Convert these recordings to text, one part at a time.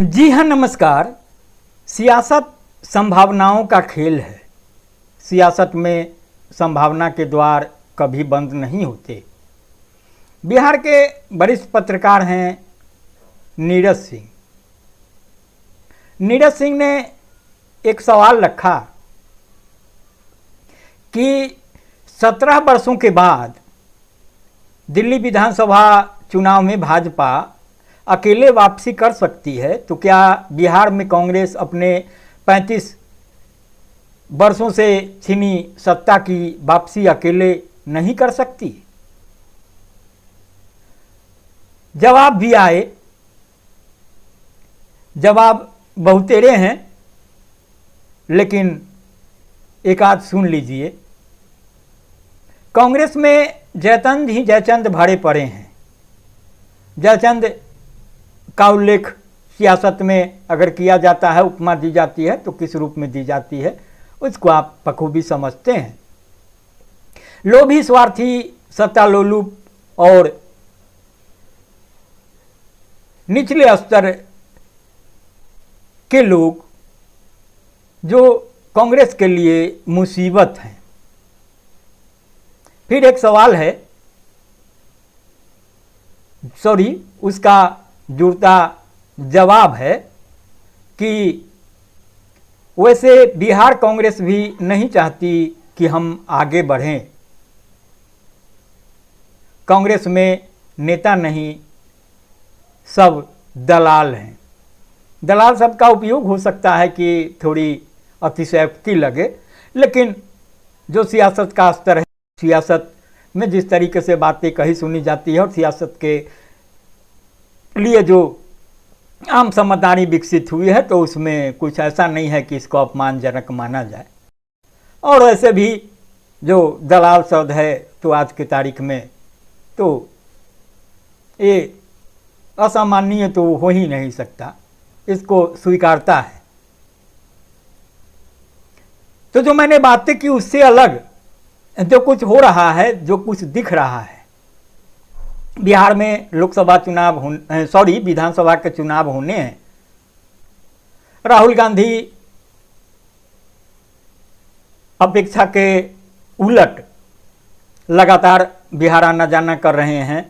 जी हाँ, नमस्कार। सियासत संभावनाओं का खेल है। सियासत में संभावना के द्वार कभी बंद नहीं होते। बिहार के वरिष्ठ पत्रकार हैं नीरज सिंह। नीरज सिंह ने एक सवाल रखा कि 17 वर्षों के बाद दिल्ली विधानसभा चुनाव में भाजपा अकेले वापसी कर सकती है, तो क्या बिहार में कांग्रेस अपने 35 वर्षों से छीनी सत्ता की वापसी अकेले नहीं कर सकती? जवाब भी आए। जवाब बहुतेरे हैं, लेकिन एक आध सुन लीजिए। कांग्रेस में जयचंद ही जयचंद भरे पड़े हैं। जयचंद का उल्लेख सियासत में अगर किया जाता है, उपमा दी जाती है, तो किस रूप में दी जाती है उसको आप बखूबी समझते हैं। लोभी, स्वार्थी, सत्तालोलुप और निचले स्तर के लोग जो कांग्रेस के लिए मुसीबत हैं। फिर एक सवाल है, उसका जुड़ता जवाब है कि वैसे बिहार कांग्रेस भी नहीं चाहती कि हम आगे बढ़ें। कांग्रेस में नेता नहीं, सब दलाल हैं। दलाल शब्द का उपयोग हो सकता है कि थोड़ी अतिशयोक्ति लगे, लेकिन जो सियासत का स्तर है, सियासत में जिस तरीके से बातें कही सुनी जाती है और सियासत के लिए जो आम समझदारी विकसित हुई है, तो उसमें कुछ ऐसा नहीं है कि इसको अपमानजनक माना जाए। और वैसे भी जो दलाल शब्द है, तो आज की तारीख में तो ये असामान्य तो हो ही नहीं सकता, इसको स्वीकारता है। तो जो मैंने बातें की उससे अलग जो कुछ हो रहा है, जो कुछ दिख रहा है, बिहार में लोकसभा चुनाव विधानसभा के चुनाव होने हैं। राहुल गांधी अपेक्षा के उलट लगातार बिहार आना जाना कर रहे हैं।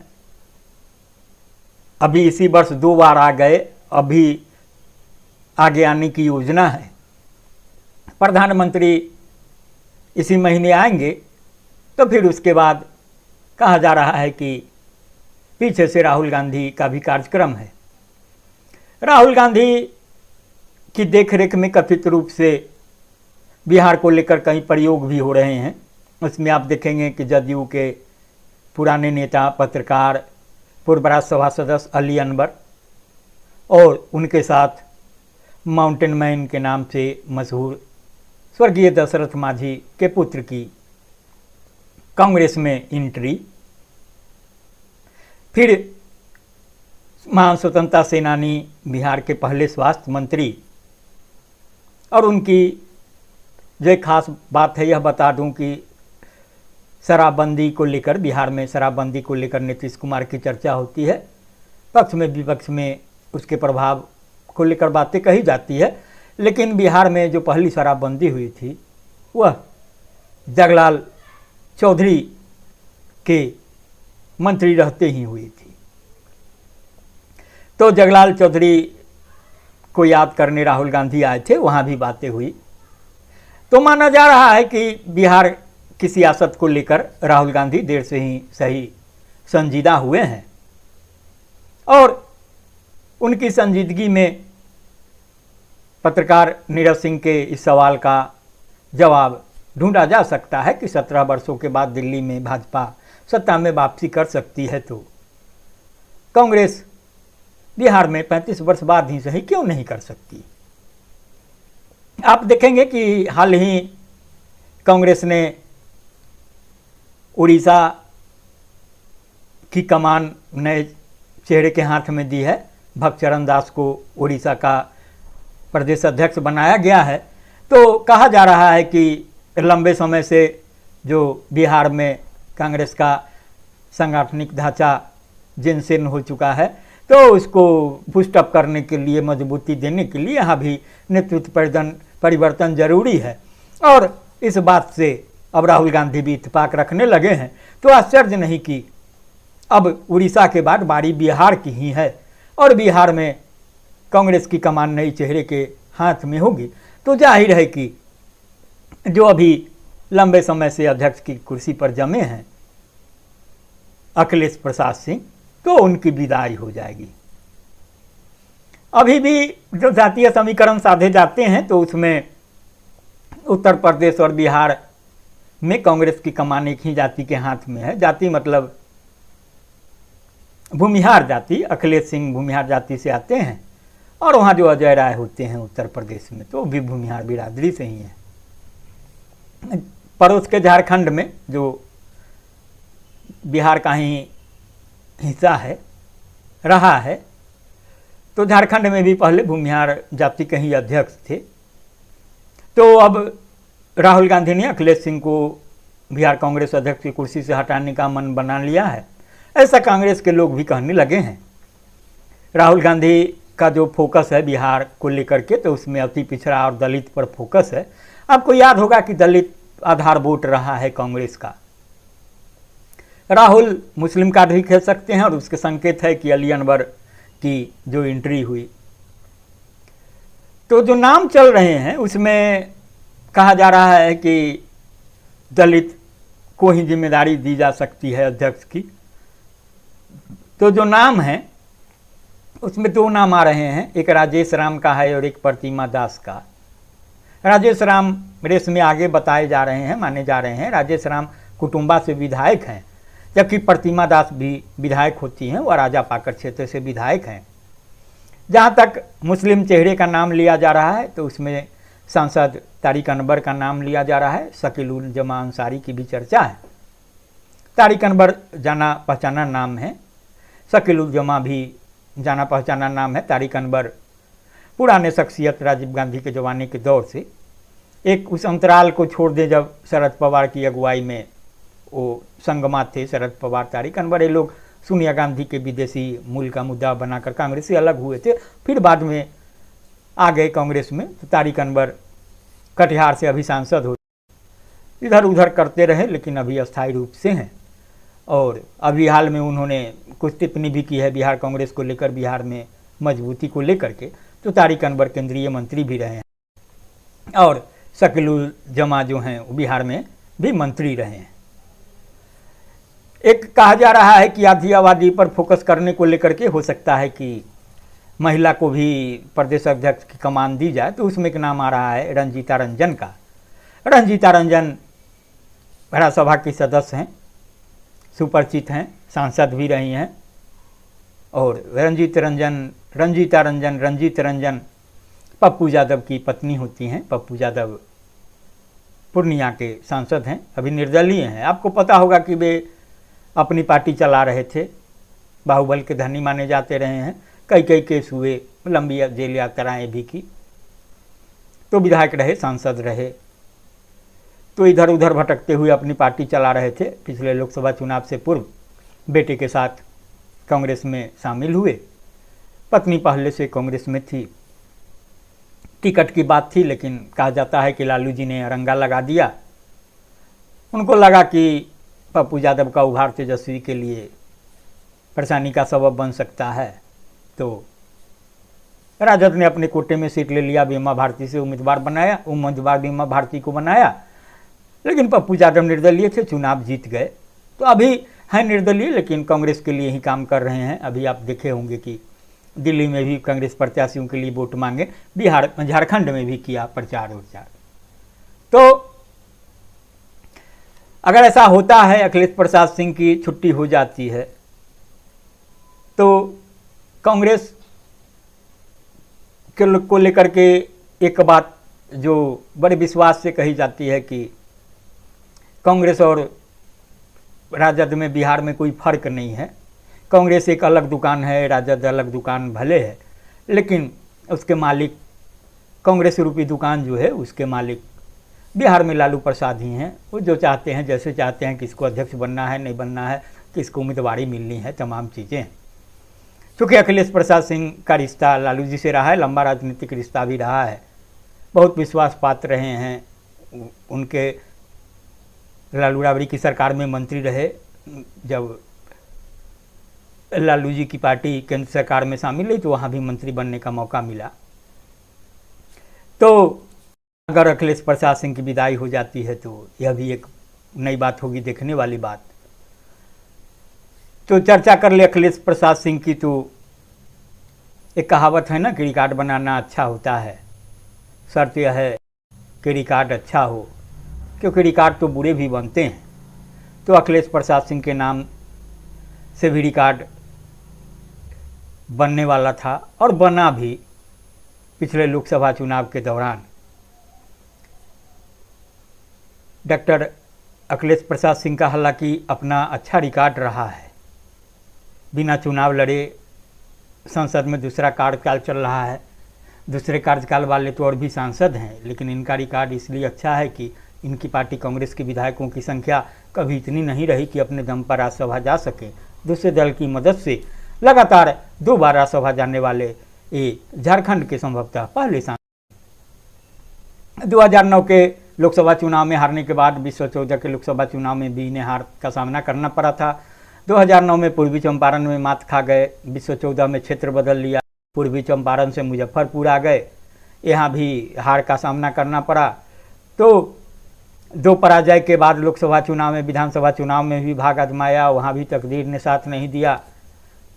अभी इसी वर्ष 2 बार आ गए, अभी आगे आने की योजना है। प्रधानमंत्री इसी महीने आएंगे, तो फिर उसके बाद कहा जा रहा है कि पीछे से राहुल गांधी का भी कार्यक्रम है। राहुल गांधी की देखरेख में कथित रूप से बिहार को लेकर कई प्रयोग भी हो रहे हैं। उसमें आप देखेंगे कि जदयू के पुराने नेता, पत्रकार, पूर्व राज्यसभा सदस्य अली अनवर और उनके साथ माउंटेन मैन के नाम से मशहूर स्वर्गीय दशरथ मांझी के पुत्र की कांग्रेस में एंट्री। फिर महान स्वतंत्रता सेनानी, बिहार के पहले स्वास्थ्य मंत्री, और उनकी जो एक खास बात है, यह बता दूं कि शराबबंदी को लेकर, बिहार में शराबबंदी को लेकर नीतीश कुमार की चर्चा होती है। पक्ष में विपक्ष में उसके प्रभाव को लेकर बातें कही जाती है, लेकिन बिहार में जो पहली शराबबंदी हुई थी वह जगलाल चौधरी के मंत्री रहते ही हुई थी। तो जगलाल चौधरी को याद करने राहुल गांधी आए थे, वहाँ भी बातें हुई। तो माना जा रहा है कि बिहार की सियासत को लेकर राहुल गांधी देर से ही सही संजीदा हुए हैं, और उनकी संजीदगी में पत्रकार नीरज सिंह के इस सवाल का जवाब ढूंढा जा सकता है कि 17 वर्षों के बाद दिल्ली में भाजपा सत्ता में वापसी कर सकती है, तो कांग्रेस बिहार में 35 वर्ष बाद ही सही क्यों नहीं कर सकती? आप देखेंगे कि हाल ही कांग्रेस ने उड़ीसा की कमान नए चेहरे के हाथ में दी है। भक्तचरण दास को उड़ीसा का प्रदेश अध्यक्ष बनाया गया है। तो कहा जा रहा है कि लंबे समय से जो बिहार में कांग्रेस का सांगठनिक ढांचा जीर्ण शीर्ण हो चुका है, तो उसको पुष्टअप करने के लिए, मजबूती देने के लिए यहाँ भी नेतृत्व परिवर्तन जरूरी है। और इस बात से अब राहुल गांधी भी इत्तेफाक रखने लगे हैं। तो आश्चर्य नहीं कि अब उड़ीसा के बाद बारी बिहार की ही है और बिहार में कांग्रेस की कमान नई चेहरे के हाथ में होगी। तो जाहिर है कि जो अभी लंबे समय से अध्यक्ष की कुर्सी पर जमे हैं अखिलेश प्रसाद सिंह, तो उनकी विदाई हो जाएगी। अभी भी जो जातीय समीकरण साधे जाते हैं तो उसमें उत्तर प्रदेश और बिहार में कांग्रेस की कमान एक ही जाति के हाथ में है। जाति मतलब भूमिहार जाति, अखिलेश सिंह भूमिहार जाति से आते हैं और वहाँ जो अजय राय होते हैं उत्तर प्रदेश में, तो भी भूमिहार बिरादरी से ही हैं। पड़ोस के झारखंड में जो बिहार का ही हिस्सा है, रहा है, तो झारखंड में भी पहले भूमिहार जाति के ही अध्यक्ष थे। तो अब राहुल गांधी ने अखिलेश सिंह को बिहार कांग्रेस अध्यक्ष की कुर्सी से हटाने का मन बना लिया है, ऐसा कांग्रेस के लोग भी कहने लगे हैं। राहुल गांधी का जो फोकस है बिहार को लेकर के, तो उसमें अति पिछड़ा और दलित पर फोकस है। आपको याद होगा कि दलित आधार वोट रहा है कांग्रेस का। राहुल मुस्लिम कार्ड भी खेल सकते हैं और उसके संकेत है कि अली अनवर की जो एंट्री हुई, तो जो नाम चल रहे हैं उसमें कहा जा रहा है कि दलित को ही जिम्मेदारी दी जा सकती है अध्यक्ष की। तो जो नाम है उसमें दो नाम आ रहे हैं, एक राजेश राम का है और एक प्रतिमा दास का। राजेश राम रेस में आगे बताए जा रहे हैं, माने जा रहे हैं। राजेश राम कुटुंबा से विधायक हैं, जबकि प्रतिमा दास भी विधायक होती हैं, वह राजा पाकर क्षेत्र से विधायक हैं। जहाँ तक मुस्लिम चेहरे का नाम लिया जा रहा है तो उसमें सांसद तारिक अनवर का नाम लिया जा रहा है। शकील उल जमा अंसारी की भी चर्चा है। तारिक अनवर जाना पहचाना नाम है, शकील उल जमा भी जाना पहचाना नाम है। तारिक अनवर पुराने शख्सियत राजीव गांधी के ज़माने के दौर से, एक उस अंतराल को छोड़ दे जब शरद पवार की अगुवाई में वो संगमा थे, शरद पवार तारिक अनवर, ये लोग सोनिया गांधी के विदेशी मूल का मुद्दा बनाकर कांग्रेस से अलग हुए थे, फिर बाद में आ गए कांग्रेस में। तो तारिक अनवर कटिहार से अभी सांसद हो, इधर उधर करते रहे लेकिन अभी अस्थायी रूप से हैं। और अभी हाल में उन्होंने कुछ टिप्पणी भी की है बिहार कांग्रेस को लेकर, बिहार में मजबूती को लेकर के। तो तारिक अनवर केंद्रीय मंत्री भी रहे हैं और शकील उल जमा जो हैं वो बिहार में भी मंत्री रहे हैं। एक कहा जा रहा है कि आधी आबादी पर फोकस करने को लेकर के हो सकता है कि महिला को भी प्रदेश अध्यक्ष की कमान दी जाए, तो उसमें एक नाम आ रहा है रंजीता रंजन का। रंजीता रंजन राज्यसभा की सदस्य हैं, सुपरिचित हैं, सांसद भी रही हैं। और रंजीत रंजन पप्पू यादव की पत्नी होती हैं। पप्पू यादव पूर्णिया के सांसद हैं, अभी निर्दलीय हैं। आपको पता होगा कि वे अपनी पार्टी चला रहे थे, बाहुबल के धनी माने जाते रहे हैं, कई केस हुए, लंबी जेल यात्राएं भी की, तो विधायक रहे, सांसद रहे। तो इधर उधर भटकते हुए अपनी पार्टी चला रहे थे। पिछले लोकसभा चुनाव से पूर्व बेटे के साथ कांग्रेस में शामिल हुए। पत्नी पहले से कांग्रेस में थी, टिकट की बात थी, लेकिन कहा जाता है कि लालू जी ने अरंगा लगा दिया। उनको लगा कि पप्पू यादव का उभार तेजस्वी के लिए परेशानी का सबब बन सकता है, तो राजद ने अपने कोटे में सीट ले लिया, बीमा भारती से उम्मीदवार बीमा भारती को बनाया। लेकिन पप्पू यादव निर्दलीय थे, चुनाव जीत गए। तो अभी हैं निर्दलीय, लेकिन कांग्रेस के लिए ही काम कर रहे हैं। अभी आप देखे होंगे कि दिल्ली में भी कांग्रेस प्रत्याशियों के लिए वोट मांगे, झारखंड में भी किया प्रचार उचार। तो अगर ऐसा होता है, अखिलेश प्रसाद सिंह की छुट्टी हो जाती है, तो कांग्रेस को लेकर के एक बात जो बड़े विश्वास से कही जाती है कि कांग्रेस और राजद में बिहार में कोई फर्क नहीं है। कांग्रेस एक अलग दुकान है, राजद अलग दुकान भले है, लेकिन उसके मालिक, कांग्रेस रूपी दुकान जो है उसके मालिक बिहार में लालू प्रसाद ही हैं। वो जो चाहते हैं, जैसे चाहते हैं, किसको अध्यक्ष बनना है, नहीं बनना है, किसको उम्मीदवारी मिलनी है, तमाम चीज़ें। चूँकि अखिलेश प्रसाद सिंह का रिश्ता लालू जी से रहा है, लंबा राजनीतिक रिश्ता भी रहा है, बहुत विश्वास पात्र रहे हैं। उनके लालू राबड़ी की सरकार में मंत्री रहे, जब लालू जी की पार्टी केंद्र सरकार में शामिल हुई तो वहाँ भी मंत्री बनने का मौका मिला। तो अगर अखिलेश प्रसाद सिंह की विदाई हो जाती है तो यह भी एक नई बात होगी, देखने वाली बात। तो चर्चा कर ले अखिलेश प्रसाद सिंह की। तो एक कहावत है ना कि रिकॉर्ड बनाना अच्छा होता है, शर्त यह है कि रिकॉर्ड अच्छा हो, क्योंकि रिकॉर्ड तो बुरे भी बनते हैं। तो अखिलेश प्रसाद सिंह के नाम से भी रिकॉर्ड बनने वाला था और बना भी पिछले लोकसभा चुनाव के दौरान। डॉक्टर अखिलेश प्रसाद सिंह का हालांकि अपना अच्छा रिकॉर्ड रहा है, बिना चुनाव लड़े संसद में दूसरा कार्यकाल चल रहा है। दूसरे कार्यकाल वाले तो और भी सांसद हैं, लेकिन इनका रिकॉर्ड इसलिए अच्छा है कि इनकी पार्टी कांग्रेस के विधायकों की संख्या कभी इतनी नहीं रही कि अपने दम पर राज्यसभा जा सके। दूसरे दल की मदद से लगातार 2 बार राज्यसभा जाने वाले ये झारखंड के संभवतः पहले सांसद। 2009 के लोकसभा चुनाव में हारने के बाद 2014 के लोकसभा चुनाव में भी इन्हें हार का सामना करना पड़ा था। 2009 में पूर्वी चंपारण में मात खा गए, 2014 में क्षेत्र बदल लिया, पूर्वी चंपारण से मुजफ्फरपुर आ गए, यहाँ भी हार का सामना करना पड़ा। तो 2 पराजय के बाद लोकसभा चुनाव में, विधानसभा चुनाव में भी भाग आजमाया, वहाँ भी तकदीर ने साथ नहीं दिया।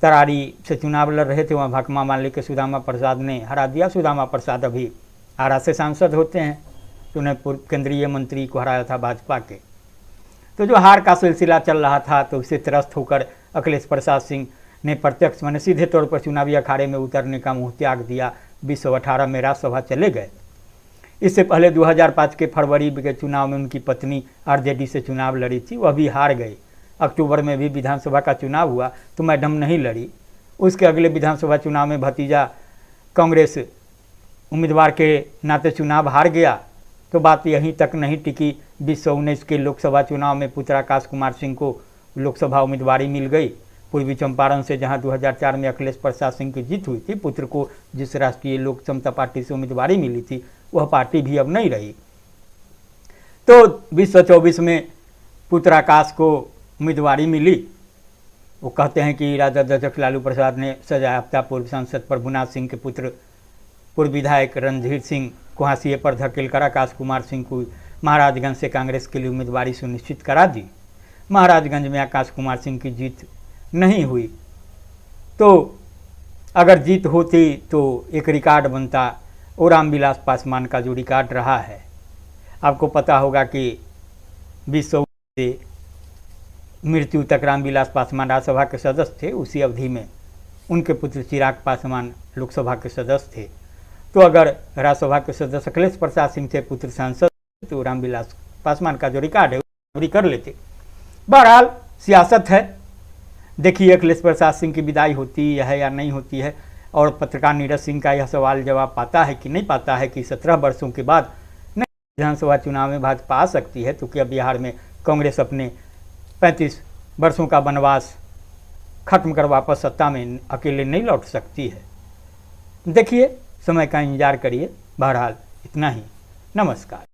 तरारी से चुनाव लड़ रहे थे, वहाँ भाकपा माले के सुदामा प्रसाद ने हरा दिया। सुदामा प्रसाद अभी आरा से सांसद होते हैं, तो उन्हें पूर्व केंद्रीय मंत्री को हराया था भाजपा के। तो जो हार का सिलसिला चल रहा था, तो उससे त्रस्त होकर अखिलेश प्रसाद सिंह ने प्रत्यक्ष माने सीधे तौर पर चुनावी अखाड़े में उतरने का मुँह त्याग दिया। 2018 में राज्यसभा चले गए। इससे पहले 2005 के फरवरी के चुनाव में उनकी पत्नी आरजेडी से चुनाव लड़ी थी, वह भी हार गई। अक्टूबर में भी विधानसभा का चुनाव हुआ तो मैडम नहीं लड़ी। उसके अगले विधानसभा चुनाव में भतीजा कांग्रेस उम्मीदवार के नाते चुनाव हार गया। तो बात यहीं तक नहीं टिकी। 2019 के लोकसभा चुनाव में पुत्र आकाश कुमार सिंह को लोकसभा उम्मीदवारी मिल गई पूर्वी चंपारण से, जहां 2004 में अखिलेश प्रसाद सिंह की जीत हुई थी। पुत्र को जिस राष्ट्रीय लोक समता पार्टी से उम्मीदवारी मिली थी, वह पार्टी भी अब नहीं रही। तो 2024 में पुत्र आकाश को उम्मीदवारी मिली। वो कहते हैं कि राजद अध्यक्ष लालू प्रसाद ने सजायाफ्ता पूर्व सांसद प्रभुनाथ सिंह के पुत्र पूर्व विधायक रणधीर सिंह को हाशिए पर धकेल कर आकाश कुमार सिंह को महाराजगंज से कांग्रेस के लिए उम्मीदवारी सुनिश्चित करा दी। महाराजगंज में आकाश कुमार सिंह की जीत नहीं हुई। तो अगर जीत होती तो एक रिकॉर्ड बनता, और रामविलास पासवान का जो रिकॉर्ड रहा है। आपको पता होगा कि 20 से मृत्यु तक रामविलास पासवान राज्यसभा के सदस्य थे। उसी अवधि में उनके पुत्र चिराग पासवान लोकसभा के सदस्य थे। तो अगर राज्यसभा के सदस्य अखिलेश प्रसाद सिंह थे पुत्र सांसद, तो रामविलास पासवान का जो रिकॉर्ड है वो कर लेते। बहरहाल सियासत है। देखिए अखिलेश प्रसाद सिंह की विदाई होती है या नहीं होती है, और पत्रकार नीरज सिंह का यह सवाल जवाब पाता है कि नहीं पाता है कि 17 वर्षों के बाद विधानसभा चुनाव में भाजपा आ सकती है। तो क्या बिहार में कांग्रेस अपने 35 वर्षों का वनवास खत्म कर वापस सत्ता में अकेले नहीं लौट सकती है? देखिए, समय का इंतजार करिए। बहरहाल इतना ही। नमस्कार।